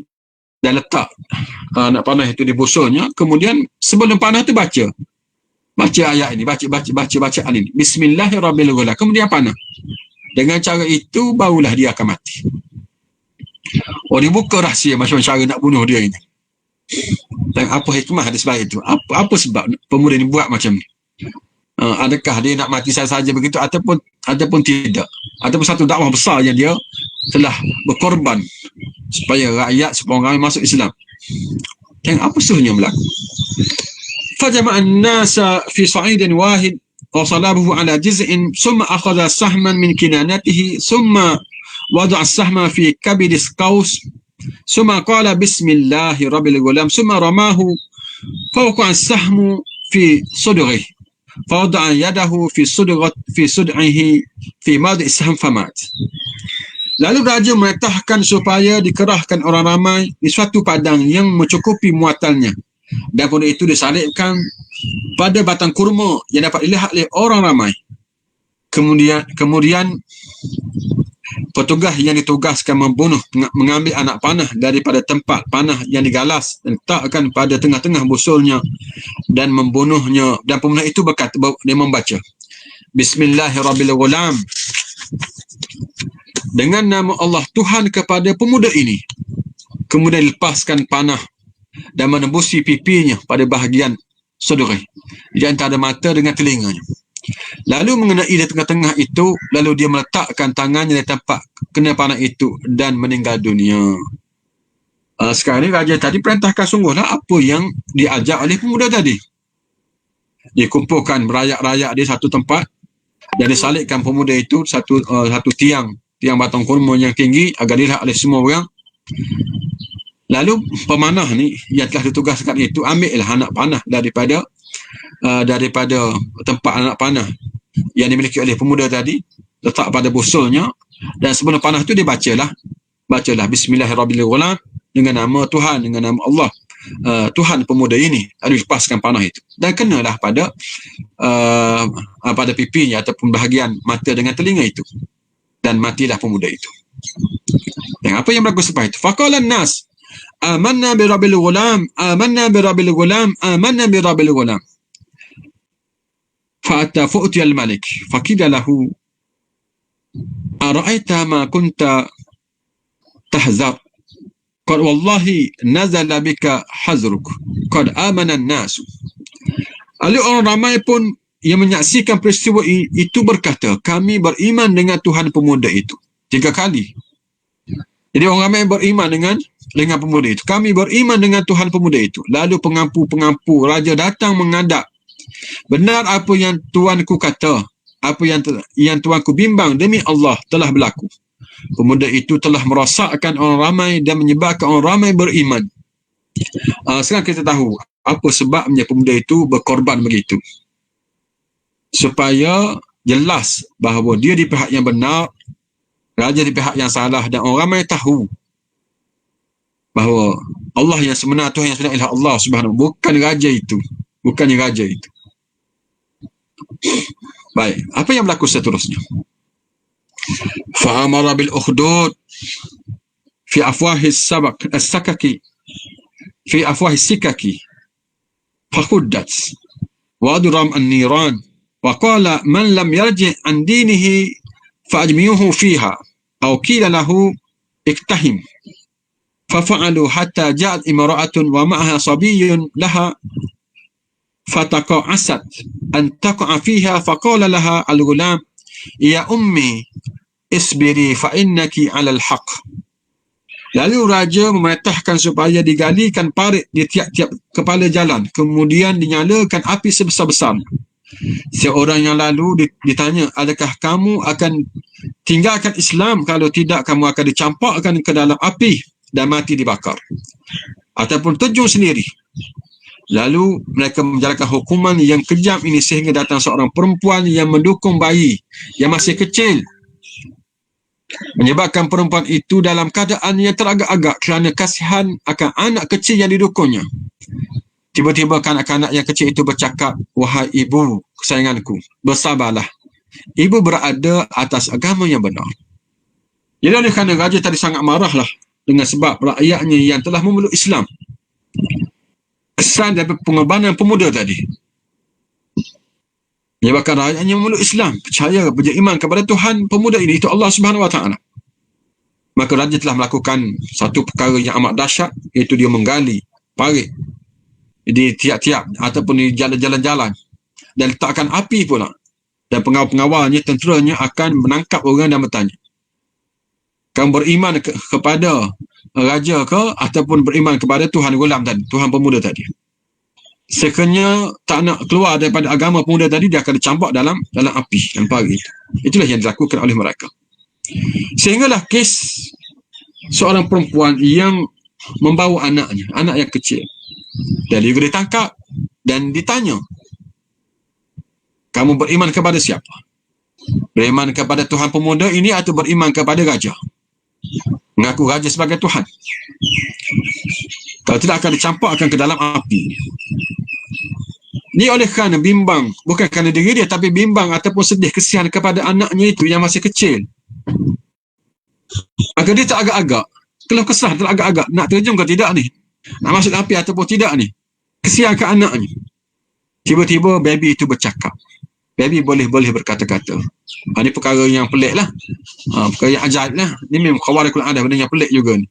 Dan letak anak panah itu di busurnya. Kemudian sebelum panah tu baca ayat ini, bacaan ini. Bismillahirrahmanirrahim. Kemudian panah. Dengan cara itu barulah dia akan mati. Oh, dibuka rahsia macam cara nak bunuh dia ini. Dan apa hikmah di sebalik itu? Apa sebab pemuda ini buat macam ni? Adakah dia nak mati saja begitu ataupun tidak? Ataupun satu dakwah besar yang dia telah berkorban supaya orang masuk Islam. Dan apa suhnya berlaku? فجمع الناس في صعيد واحد وصلابه على جزء ثم أخذ سهما من كنانته ثم وضع السهم في كبد القوس ثم قال بسم الله رب الغلام ثم رماه فوقع السهم في صدغه فوضع يده في صدعه في موضع السهم فمات. Lalu raja memerintahkan supaya dikerahkan orang ramai di suatu padang yang mencukupi muatalnya. Dan pemuda itu disalibkan pada batang kurma yang dapat dilihat oleh orang ramai. Kemudian petugas yang ditugaskan mengambil anak panah daripada tempat panah yang digalas dan letakkan pada tengah-tengah busurnya dan membunuhnya. Dan pemuda itu berkata, dia membaca Bismillahirrahmanirrahim, dengan nama Allah Tuhan kepada pemuda ini. Kemudian lepaskan panah dan menembusi pipinya pada bahagian sudri, di antara mata dengan telinganya. Lalu mengenai di tengah-tengah itu, lalu dia meletakkan tangannya di tempat kena panah itu dan meninggal dunia. Sekarang ni raja tadi perintahkan sungguhlah apa yang diajak oleh pemuda tadi. Dikumpulkan rakyat-rakyat di satu tempat dan disalibkan pemuda itu satu tiang batang kurma yang tinggi agar dilihat oleh semua orang. Lalu pemanah ni yang telah ditugaskan itu ambillah anak panah daripada tempat anak panah yang dimiliki oleh pemuda tadi, letak pada busurnya, dan sebelum panah itu dia bacalah Bismillahirrahmanirrahim, dengan nama Tuhan, dengan nama Allah, Tuhan pemuda ini. Lalu lepaskan panah itu dan kenalah pada pipinya ataupun bahagian mata dengan telinga itu, dan matilah pemuda itu. Dan apa yang berlaku selepas itu? Faqalan nas amanna bi rabbil ghulam, amanna bi rabbil ghulam, amanna bi rabbil ghulam. Fa'ata fu'tiyal malik faqila lahu ara'aita ma kunta tahzar qad wallahi nazala bika hazruk qad amana an-nas. Lalu orang ramai pun yang menyaksikan peristiwa itu berkata, kami beriman dengan Tuhan pemuda itu. 3 kali. Jadi orang ramai beriman dengan pemuda itu. Kami beriman dengan Tuhan pemuda itu. Lalu pengampu raja datang menghadap. Benar apa yang tuanku kata, apa yang tuanku bimbang demi Allah telah berlaku. Pemuda itu telah merosakkan orang ramai dan menyebabkan orang ramai beriman. Sekarang kita tahu apa sebabnya pemuda itu berkorban begitu. Supaya jelas bahawa dia di pihak yang benar, raja di pihak yang salah, dan orang ramai tahu bahawa Allah yang sebenar, Tuhan yang sebenar ialah Allah Subhanahu, bukan raja itu. Bukannya raja itu. Baik, apa yang berlaku seterusnya? Fa'amara bil ukhdud fi afwahis sakaki fi afwahis sikaki fakhuddat wa adram an-niran wa qala man lam yarji' an dinihi fa'ajmiyuhu fiha aw qila lahu iktahim fafa'alu hatta ja'at imra'atun wa ma'aha sabiyyun laha fataqa'asat an taqa'a fiha faqala laha al-ghulam ya ummi isbiri fa innaki 'alal haqq. Lalu raja memerintahkan supaya digalikan parit di tiap-tiap kepala jalan, kemudian dinyalakan api sebesar-besar. Seorang yang lalu ditanya, adakah kamu akan tinggalkan Islam? Kalau tidak, kamu akan dicampakkan ke dalam api dan mati dibakar, ataupun terjun sendiri. Lalu mereka menjalankan hukuman yang kejam ini sehingga datang seorang perempuan yang mendukung bayi yang masih kecil, menyebabkan perempuan itu dalam keadaan yang teragak-agak kerana kasihan akan anak kecil yang didukungnya. Tiba-tiba kanak-kanak yang kecil itu bercakap, "Wahai ibu kesayanganku, bersabarlah. Ibu berada atas agama yang benar." Jadi oleh kerana raja tadi sangat marahlah dengan sebab rakyatnya yang telah memeluk Islam, kesan daripada pengorbanan pemuda tadi, menyebabkan rakyatnya memeluk Islam, percaya, beriman kepada Tuhan pemuda ini, itu Allah Subhanahu Wa Taala. Maka raja telah melakukan satu perkara yang amat dahsyat, iaitu dia menggali parit di tiap-tiap ataupun di jalan-jalan dan letakkan api pula, dan pengawal-pengawalnya, tenteranya akan menangkap orang dan bertanya, kamu beriman kepada raja ke ataupun beriman kepada Tuhan Gulam tadi, Tuhan pemuda tadi? Sekiranya tak nak keluar daripada agama pemuda tadi, dia akan dicampak dalam api dan parit. Itulah yang dilakukan oleh mereka. Sehinggalah kes seorang perempuan yang membawa anaknya, anak yang kecil, dan dia ditangkap dan ditanya, kamu beriman kepada siapa? Beriman kepada Tuhan pemuda ini atau beriman kepada raja? Mengaku raja sebagai Tuhan. Kalau tidak akan dicampakkan ke dalam api. Ini oleh kerana bimbang, bukan kerana diri dia, tapi bimbang ataupun sedih, kesian kepada anaknya itu yang masih kecil. Maka dia teragak-agak, keluh kesah, teragak-agak, nak terjun ke tidak ni? Nak masuk api ataupun tidak ni? Kesian ke anaknya. Tiba-tiba baby itu bercakap. Baby boleh berkata-kata. Ini perkara yang pelik lah. Perkara yang ajaib lah. Ini memang khawarikul adah, benda yang pelik juga ni.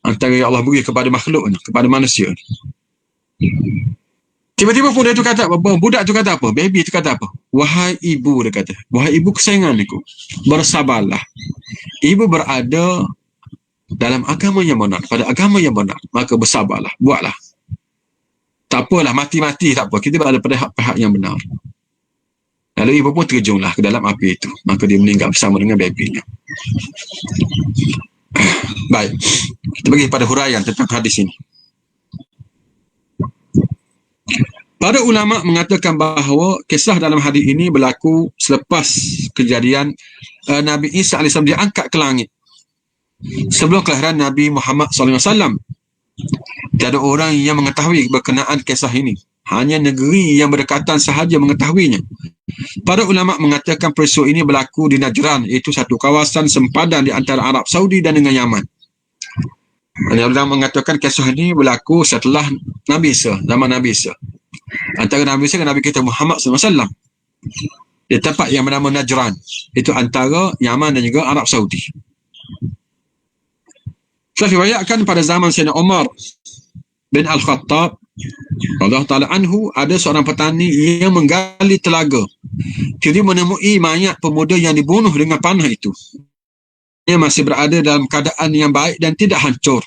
Antara yang Allah beri kepada makhluk ni, kepada manusia ni. Tiba-tiba budak tu kata apa? Budak tu kata apa? Baby tu kata apa? Wahai ibu, dia kata. Wahai ibu kesayangan aku, bersabarlah. Ibu berada dalam agama yang benar, pada agama yang benar. Maka bersabarlah, buatlah. Tak apalah, mati-mati tak apa. Kita berada pada pihak yang benar. Lalu ibu pun terjunlah ke dalam api itu. Maka dia meninggal bersama dengan babynya. Baik. Kita bagi pada huraian tentang hadis ini. Para ulama mengatakan bahawa kisah dalam hadis ini berlaku selepas kejadian Nabi Isa AS diangkat ke langit. Sebelum kelahiran Nabi Muhammad SAW. Tiada orang yang mengetahui berkenaan kisah ini. Hanya negeri yang berdekatan sahaja mengetahuinya. Para ulama mengatakan peristiwa ini berlaku di Najran, iaitu satu kawasan sempadan di antara Arab Saudi dan dengan Yaman. Orang mengatakan kisah ini berlaku setelah Nabi Isa, zaman Nabi Isa. Antara Nabi Isa dan Nabi kita Muhammad SAW. Di tempat yang bernama Najran. Itu antara Yaman dan juga Arab Saudi. Telah diriwayatkan pada zaman Sayyidina Umar bin Al-Khattab radhiyallahu ta'ala anhu, ada seorang petani yang menggali telaga. Dia menemui mayat pemuda yang dibunuh dengan panah itu. Dia masih berada dalam keadaan yang baik dan tidak hancur.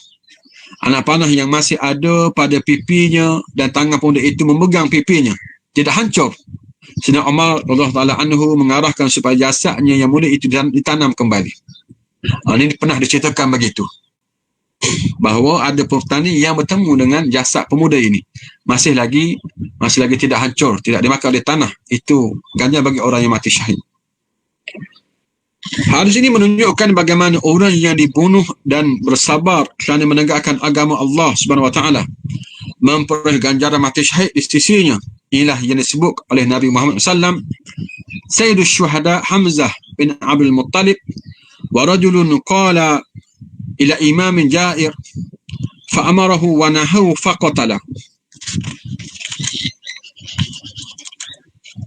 Anak panah yang masih ada pada pipinya dan tangan pemuda itu memegang pipinya, tidak hancur. Sayyidina Umar radhiyallahu ta'ala anhu mengarahkan supaya jasadnya yang mulia itu ditanam kembali. Ini pernah diceritakan begitu, bahawa ada petani yang bertemu dengan jasad pemuda ini, masih lagi tidak hancur, tidak dimakan oleh tanah. Itu ganjar bagi orang yang mati syahid. Hadis ini menunjukkan bagaimana orang yang dibunuh dan bersabar kerana menegakkan agama Allah Subhanahu Wa Taala memperoleh ganjaran mati syahid di sisinya. Inilah yang disebut oleh Nabi Muhammad SAW, Sayyidus Syuhada Hamzah bin Abdul Muttalib, wa rajulun qala ila imamin jair fa'amarahu wa nahahu faqatalah.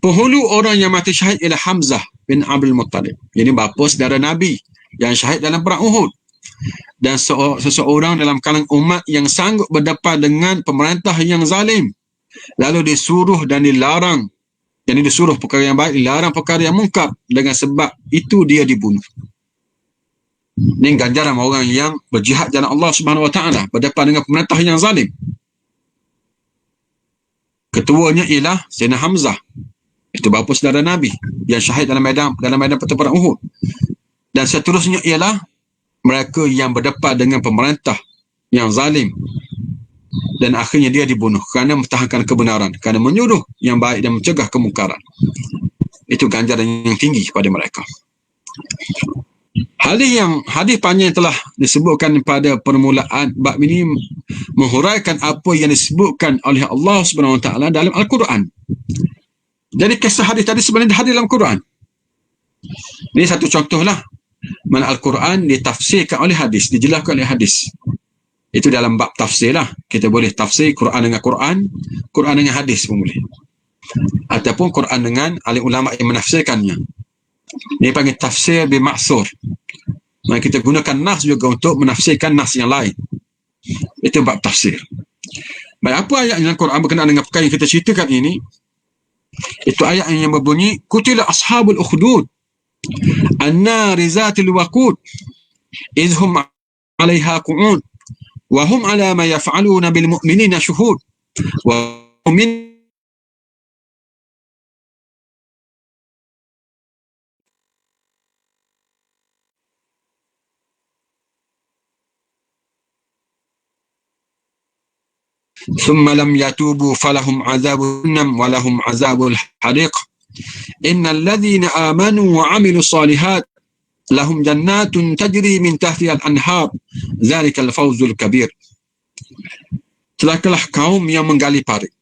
Penghulu orang yang mati syahid ialah Hamzah bin Abdul Muttalib. Ini bapa saudara Nabi yang syahid dalam perang Uhud. Dan seseorang dalam kalangan umat yang sanggup berdepan dengan pemerintah yang zalim. Lalu disuruh dan dilarang. Jadi disuruh perkara yang baik, dilarang perkara yang mungkar. Dengan sebab itu dia dibunuh. Ini ganjaran orang yang berjihad jalan Allah Subhanahu Wa Taala, berdepan dengan pemerintah yang zalim. Ketuanya ialah Sayyidina Hamzah. Itu bapa saudara Nabi yang syahid dalam medan pertempuran Uhud. Dan seterusnya ialah mereka yang berdepan dengan pemerintah yang zalim. dan akhirnya dia dibunuh kerana mempertahankan kebenaran, kerana menyuruh yang baik dan mencegah kemungkaran. Itu ganjaran yang tinggi pada mereka. Hadis panjang telah disebutkan pada permulaan bab ini menghuraikan apa yang disebutkan oleh Allah Subhanahu Wa Taala dalam Al-Quran. Jadi kisah hadis tadi sebenarnya hadir dalam Quran. Ini satu contohlah mana Al-Quran ditafsirkan oleh hadis, dijelaskan oleh hadis. Itu dalam bab tafsir lah. Kita boleh tafsir Quran dengan Quran, Quran dengan hadis pun boleh. Ataupun Quran dengan alim ulama yang menafsirkannya. Ini panggil tafsir bi-ma'sur. Maka kita gunakan nas juga untuk menafsirkan nas yang lain. Itu bab tafsir. Baik, apa ayat yang Quran berkenaan dengan perkara yang kita ceritakan ini? Itu ayat yang berbunyi, Qutila ashabul ukhdud an-nari zatil waqud idhum 'alaiha qu'ud wa hum 'ala ma yaf'aluna bil mu'minina syuhud wa min ثم لم يتوبوا فلهم عذاب النم ولهم عذاب الحريق إن الذين آمنوا وعملوا الصالحات لهم جنات تجري من تحتها الأنهار ذلك الفوز الكبير. Celakalah kaum yang menggali parit.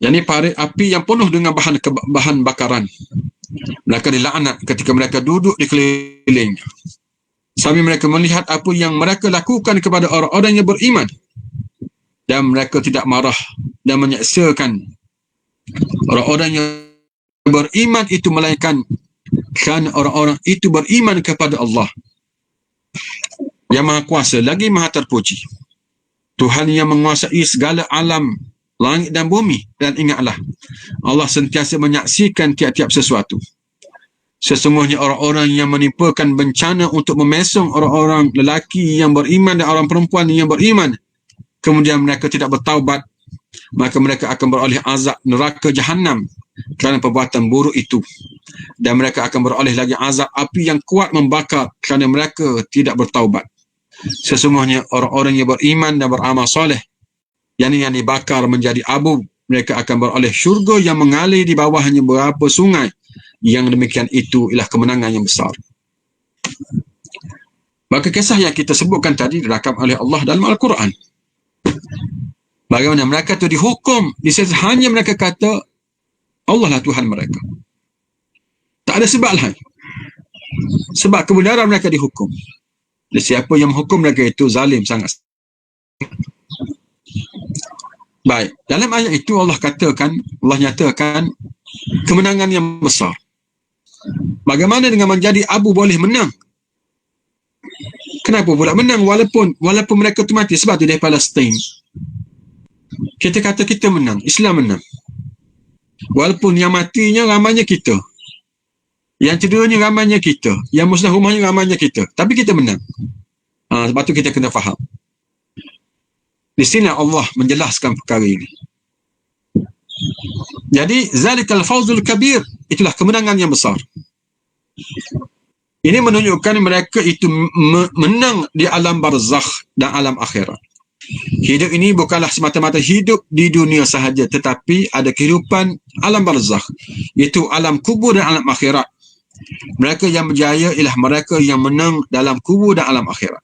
Yani parit api yang penuh dengan bahan bakaran. Mereka dilaknat ketika mereka duduk di kelilingnya. Sambil mereka melihat apa yang mereka lakukan kepada orang-orang yang beriman. Dan mereka tidak marah dan menyeksakan orang-orang yang beriman itu, melainkan kerana orang-orang itu beriman kepada Allah yang Maha Kuasa lagi Maha Terpuji, Tuhan yang menguasai segala alam langit dan bumi. Dan ingatlah, Allah sentiasa menyaksikan tiap-tiap sesuatu. Sesungguhnya orang-orang yang menimpakan bencana untuk memesong orang-orang lelaki yang beriman dan orang perempuan yang beriman, kemudian mereka tidak bertaubat, maka mereka akan beroleh azab neraka Jahannam kerana perbuatan buruk itu. Dan mereka akan beroleh lagi azab api yang kuat membakar kerana mereka tidak bertaubat. Sesungguhnya orang-orang yang beriman dan beramal soleh, yang dibakar menjadi abu, mereka akan beroleh syurga yang mengalir di bawahnya beberapa sungai. Yang demikian itu ialah kemenangan yang besar. Maka kisah yang kita sebutkan tadi dirakam oleh Allah dalam Al-Quran. Bagaimana mereka itu dihukum hanya mereka kata Allah lah Tuhan mereka. Tak ada sebab lain. Sebab kebenaran mereka dihukum. Dan siapa yang menghukum mereka itu zalim sangat. Baik, dalam ayat itu Allah nyatakan kemenangan yang besar. Bagaimana dengan menjadi abu boleh menang? Kenapa pula menang walaupun mereka itu mati? Sebab itu dari Palestin kita kata kita menang, Islam menang. Walaupun yang matinya ramainya kita, yang cederanya ramainya kita, yang musnah rumahnya ramainya kita, tapi kita menang. Sebab itu kita kena faham. Di sini Allah menjelaskan perkara ini. Jadi zalikal fawzul kabir, itulah kemenangan yang besar. Ini menunjukkan mereka itu menang di alam barzakh dan alam akhirat. Hidup ini bukanlah semata-mata hidup di dunia sahaja, tetapi ada kehidupan alam barzakh, iaitu alam kubur dan alam akhirat. Mereka yang berjaya ialah mereka yang menang dalam kubur dan alam akhirat.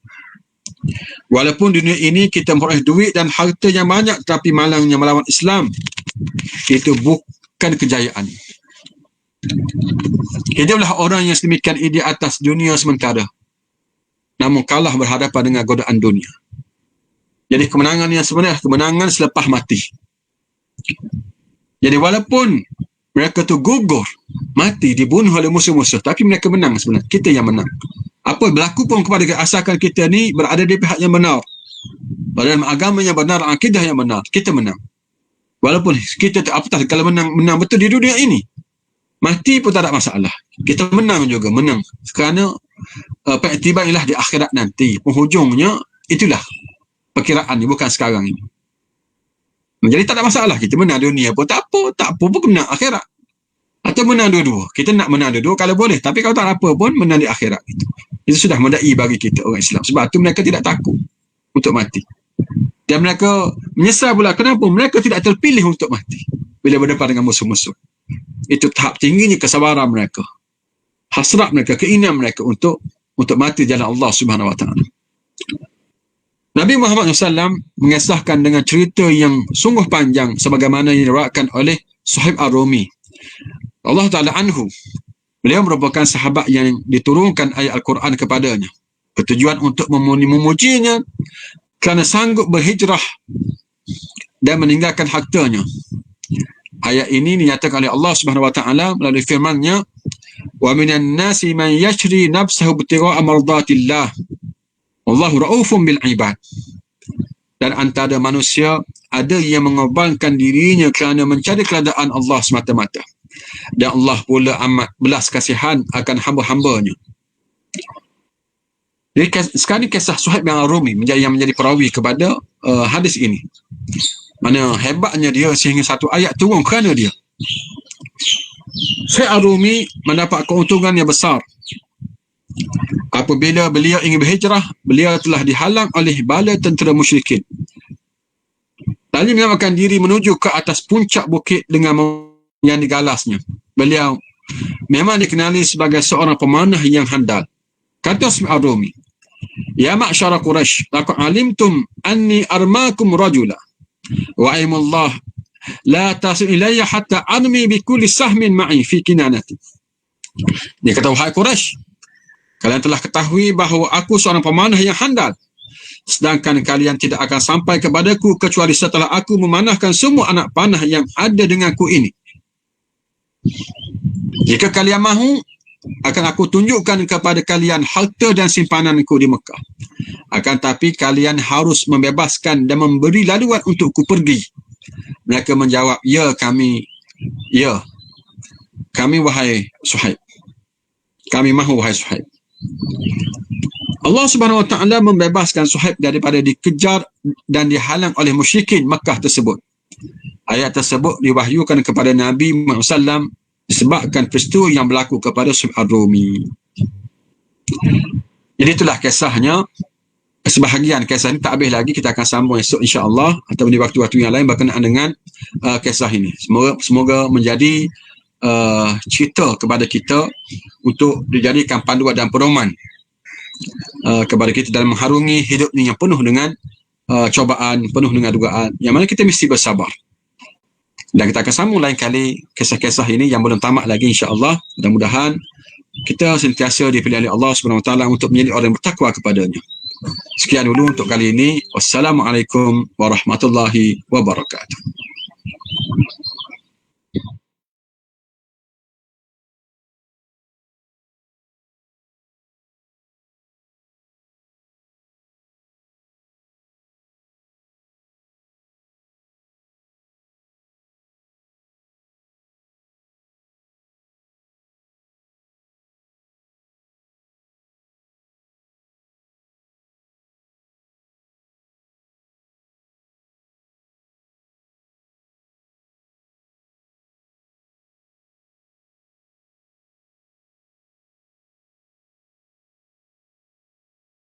Walaupun dunia ini kita memperoleh duit dan harta yang banyak, tetapi malangnya melawan Islam, itu bukan kejayaan. Hiduplah orang yang sedemikian di atas dunia sementara, namun kalah berhadapan dengan godaan dunia. Jadi kemenangan yang sebenarnya kemenangan selepas mati. Jadi walaupun mereka tu gugur, mati, dibunuh oleh musuh-musuh, tapi mereka menang sebenarnya. Kita yang menang. Apa berlaku pun kepada kita, asalkan kita ni berada di pihak yang benar, berada dalam agama yang benar, akidah yang benar, kita menang. Walaupun kita tak apatah kalau menang betul di dunia ini, mati pun tak ada masalah. Kita menang juga, menang. Kerana periktibar ialah di akhirat nanti. Penghujungnya itulah perkiraan ni, bukan sekarang ini. Jadi tak ada masalah. Kita menang dunia pun tak apa pun menang akhirat. Atau menang dua-dua. Kita nak menang dua-dua kalau boleh. Tapi kalau tak apa pun menang di akhirat. Itu sudah mendai bagi kita orang Islam. Sebab tu mereka tidak takut untuk mati. Dan mereka menyesal pula kenapa mereka tidak terpilih untuk mati bila berdepan dengan musuh-musuh. Itu tahap tingginya kesabaran mereka, hasrat mereka, keinginan mereka untuk mati jalan Allah Subhanahu Wa Taala. Nabi Muhammad SAW mengisahkan dengan cerita yang sungguh panjang sebagaimana yang diriwayatkan oleh Suhaib Ar-Rumi Allah Ta'ala anhu. Beliau merupakan sahabat yang diturunkan ayat Al-Quran kepadanya bertujuan untuk memujinya kerana sanggup berhijrah dan meninggalkan hartanya. Ayat ini dinyatakan oleh Allah Subhanahu Wa Taala melalui firman-Nya, "Wa minan nasi man yashri nafsahu ibtigha'a mardatillah. Wallahu ra'ufun bil ibad." Dan antara manusia ada yang mengorbankan dirinya kerana mencari keredaan Allah semata-mata. Dan Allah pula amat belas kasihan akan hamba-hambanya. Jadi sekarang kisah Suhaib bin Ar-Rumi yang menjadi perawi kepada hadis ini. Mana hebatnya dia sehingga satu ayat turun kerana dia. Suhaib Ar-Rumi mendapat keuntungan yang besar. Apabila beliau ingin berhijrah, beliau telah dihalang oleh bala tentera musyrikin. Lalu menyelamatkan diri menuju ke atas puncak bukit dengan yang digalasnya. Beliau memang dikenali sebagai seorang pemanah yang handal. Kata Suhaib Ar-Rumi, "Ya ma'syara Quraisy, laqad alimtum anni armakum rajula wa aimullah la tasil ilayya hatta armi bi kulli sahmin ma'i fi kinanati." Dia kata, "Wahai Quraisy, kalian telah ketahui bahawa aku seorang pemanah yang handal, sedangkan kalian tidak akan sampai kepadaku kecuali setelah aku memanahkan semua anak panah yang ada denganku ini. Jika kalian mahu, akan aku tunjukkan kepada kalian harta dan simpananku di Mekah. Akan tapi kalian harus membebaskan dan memberi laluan untukku pergi." Mereka menjawab, "Ya kami wahai Suhaib. Kami mahu wahai Suhaib." Allah Subhanahu Wa Taala membebaskan Suhaib daripada dikejar dan dihalang oleh musyrikin Makkah tersebut. Ayat tersebut diwahyukan kepada Nabi Muhammad SAW disebabkan peristiwa yang berlaku kepada Suhaib Ar-Rumi. Jadi itulah kisahnya. Sebahagian kisah ini tak habis lagi, kita akan sambung esok insya-Allah atau di waktu-waktu yang lain berkenaan dengan kisah ini. Semoga menjadi cerita kepada kita untuk dijadikan panduan dan pedoman kepada kita dalam mengharungi hidup ini yang penuh dengan cobaan, penuh dengan dugaan, yang mana kita mesti bersabar. Dan kita akan sambung lain kali kisah-kisah ini yang belum tamat lagi insya-Allah. Mudah-mudahan kita sentiasa dipilih oleh Allah Subhanahu Wa Taala untuk menjadi orang yang bertakwa kepadanya. Sekian dulu untuk kali ini. Wassalamualaikum warahmatullahi wabarakatuh.